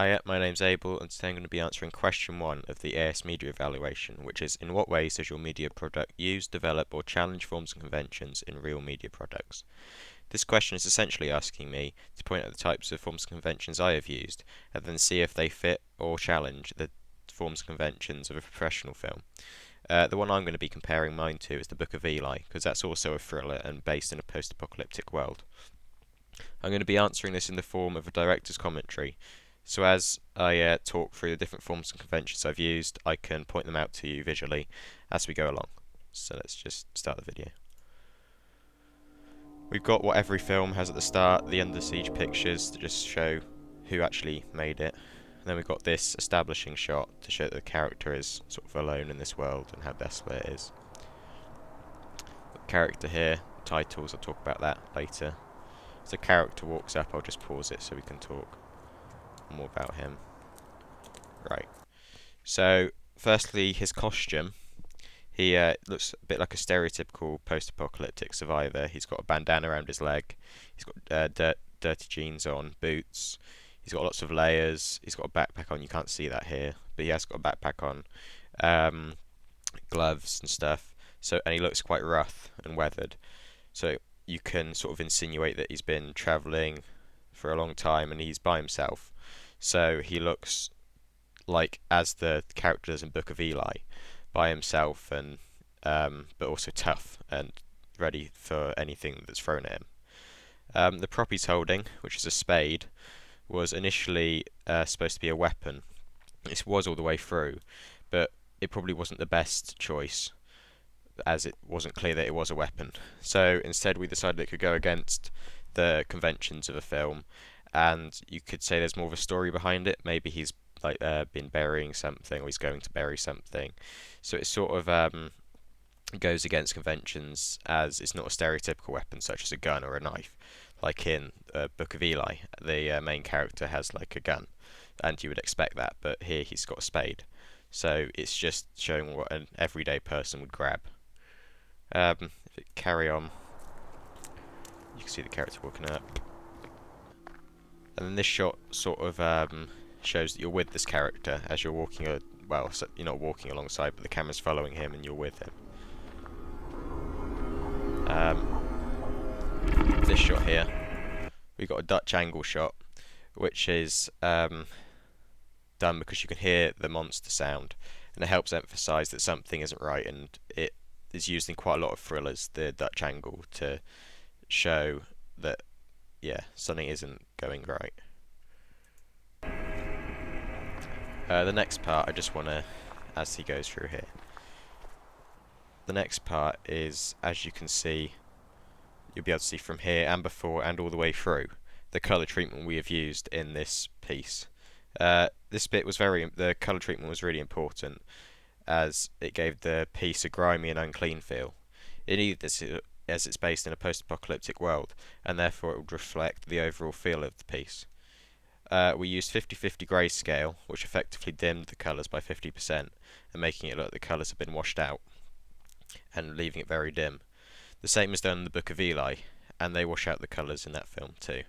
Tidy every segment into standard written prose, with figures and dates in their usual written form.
Hi, my name's Abel, and today I'm going to be answering question 1 of the AS Media Evaluation, which is: in what ways does your media product use, develop, or challenge forms and conventions in real media products? This question is essentially asking me to point out the types of forms and conventions I have used, and then see if they fit or challenge the forms and conventions of a professional film. The one I'm going to be comparing mine to is The Book of Eli, because that's also a thriller and based in a post-apocalyptic world. I'm going to be answering this in the form of a director's commentary. So as I talk through the different forms and conventions I've used, I can point them out to you visually as we go along. So let's just start the video. We've got what every film has at the start, the Under Siege pictures to just show who actually made it. And then we've got this establishing shot to show that the character is sort of alone in this world and how desolate it is. The character here, titles, I'll talk about that later. As the character walks up, I'll just pause it so we can talk more about him. Right. So, firstly, his costume. He looks a bit like a stereotypical post-apocalyptic survivor. He's got a bandana around his leg. He's got dirty jeans on, boots. He's got lots of layers. He's got a backpack on. You can't see that here, but he has got a backpack on, gloves and stuff. So, and he looks quite rough and weathered. So you can sort of insinuate that he's been travelling for a long time and he's by himself. So he looks like as the characters in Book of Eli, by himself, and but also tough and ready for anything that's thrown at him. The prop he's holding, which is a spade, was initially supposed to be a weapon. This was all the way through, but it probably wasn't the best choice, as it wasn't clear that it was a weapon. So instead we decided it could go against the conventions of a film, and you could say there's more of a story behind it. Maybe he's been burying something, or he's going to bury something. So it sort of goes against conventions, as it's not a stereotypical weapon such as a gun or a knife. Like in Book of Eli, the main character has like a gun, and you would expect that, but here he's got a spade. So it's just showing what an everyday person would grab. If it carry on, you can see the character walking up, and then this shot sort of shows that you're with this character as you're walking. Well, so you're not walking alongside, but the camera's following him, and you're with him. This shot here, we've got a Dutch angle shot, which is done because you can hear the monster sound, and it helps emphasise that something isn't right, and it is used in quite a lot of thrillers, the Dutch angle, to show that, yeah, something isn't going right. The next part, I just want to, as he goes through here, the next part is, as you can see, you'll be able to see from here and before and all the way through, the colour treatment we have used in this piece. This bit was the colour treatment was really important, as it gave the piece a grimy and unclean feel. It needed this as it's based in a post-apocalyptic world, and therefore it would reflect the overall feel of the piece. We used 50/50 grayscale, which effectively dimmed the colours by 50%, and making it look like the colours have been washed out, and leaving it very dim. The same is done in the Book of Eli, and they wash out the colours in that film too.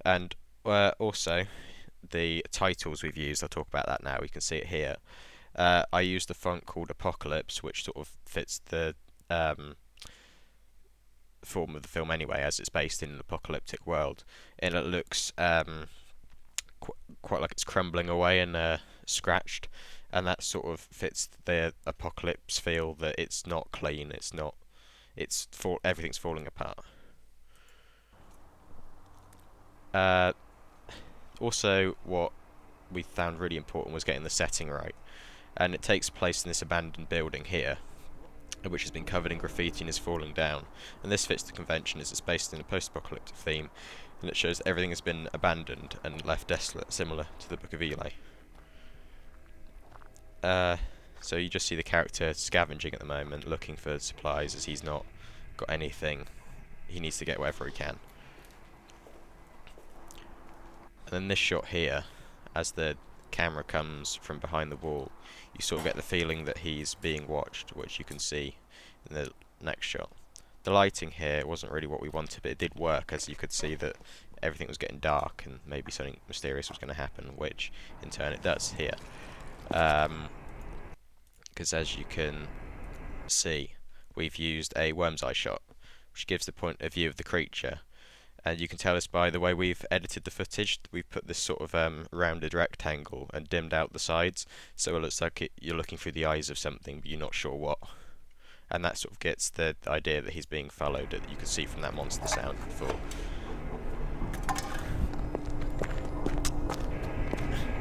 And also, the titles we've used, I'll talk about that now, you can see it here. I used a font called Apocalypse, which sort of fits the form of the film anyway, as it's based in an apocalyptic world, and it looks quite like it's crumbling away and scratched, and that sort of fits the apocalypse feel, that it's not clean, everything's falling apart. Also, what we found really important was getting the setting right, and it takes place in this abandoned building here, which has been covered in graffiti and is falling down. And this fits the convention, as it's based in a post-apocalyptic theme, and it shows that everything has been abandoned and left desolate, similar to the Book of Eli. So you just see the character scavenging at the moment, looking for supplies, as he's not got anything. He needs to get whatever he can. And then this shot here, as the camera comes from behind the wall, you sort of get the feeling that he's being watched, which you can see in the next shot. The lighting here wasn't really what we wanted, but it did work, as you could see that everything was getting dark and maybe something mysterious was going to happen, which in turn it does here. Because as you can see, we've used a worm's eye shot, which gives the point of view of the creature. And you can tell this by the way we've edited the footage. We've put this sort of rounded rectangle and dimmed out the sides, so it looks like you're looking through the eyes of something, but you're not sure what. And that sort of gets the idea that he's being followed, that you can see from that monster sound before.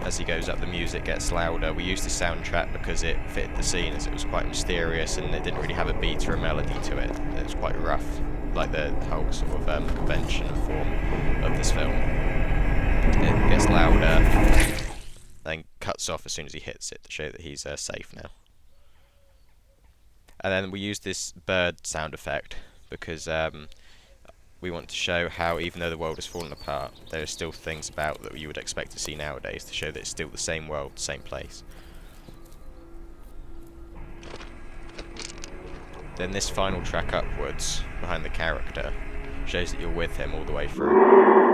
As he goes up, the music gets louder. We used the soundtrack because it fit the scene, as it was quite mysterious and it didn't really have a beat or a melody to it. It was quite rough, like the whole sort of convention and form of this film. It gets louder, then cuts off as soon as he hits it to show that he's safe now. And then we used this bird sound effect because we want to show how, even though the world has fallen apart, there are still things about that you would expect to see nowadays, to show that it's still the same world, same place. Then this final track upwards, behind the character, shows that you're with him all the way through.